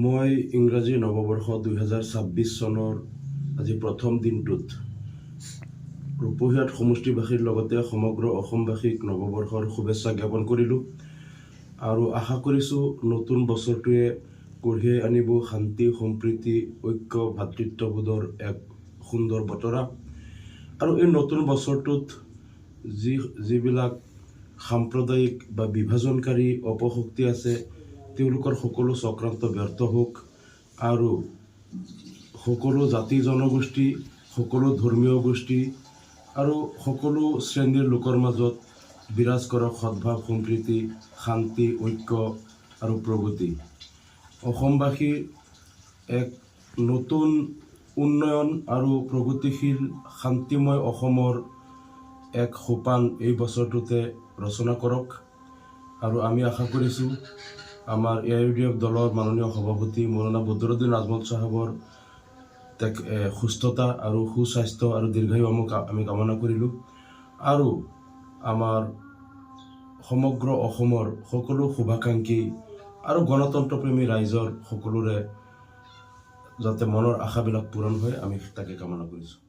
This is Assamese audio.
মই ইংৰাজী নৱবৰ্ষ 2026 চনৰ আজি প্ৰথম দিনটোত ৰূপহীয়াত সমষ্টিবাসীৰ লগতে সমগ্ৰ অসমবাসীক নৱবৰ্ষৰ শুভেচ্ছা জ্ঞাপন কৰিলোঁ আৰু আশা কৰিছোঁ নতুন বছৰটোৱে কঢ়িয়াই আনিব শান্তি, সম্প্ৰীতি, ঐক্য, ভাতৃত্ববোধৰ এক সুন্দৰ বতৰা। আৰু এই নতুন বছৰটোত যিবিলাক সাম্প্ৰদায়িক বা বিভাজনকাৰী অপশক্তি আছে তেওঁলোকৰ সকলো চক্ৰান্ত ব্যৰ্থ হওক আৰু সকলো জাতি জনগোষ্ঠী, সকলো ধৰ্মীয় গোষ্ঠী আৰু সকলো শ্ৰেণীৰ লোকৰ মাজত বিৰাজ কৰক সদ্ভাৱ, সম্প্ৰীতি, শান্তি, ঐক্য আৰু প্ৰগতি। অসমবাসীৰ এক নতুন উন্নয়ন আৰু প্ৰগতিশীল শান্তিময় অসমৰ এক সোপান এই বছৰটোতে ৰচনা কৰক। আৰু আমি আশা কৰিছোঁ আমাৰ AIUDF দলৰ মাননীয় সভাপতি মৌলানা বদৰুদ্দিন আজমল সাহেবৰ সুস্থতা আৰু সুস্বাস্থ্য আৰু দীৰ্ঘায়ু আমি কামনা কৰিলোঁ। আৰু আমাৰ সমগ্ৰ অসমৰ সকলো শুভাকাংক্ষী আৰু গণতন্ত্ৰপ্ৰেমী ৰাইজৰ সকলোৰে যাতে মনৰ আশাবিলাক পূৰণ হয় আমি তাকে কামনা কৰিছোঁ।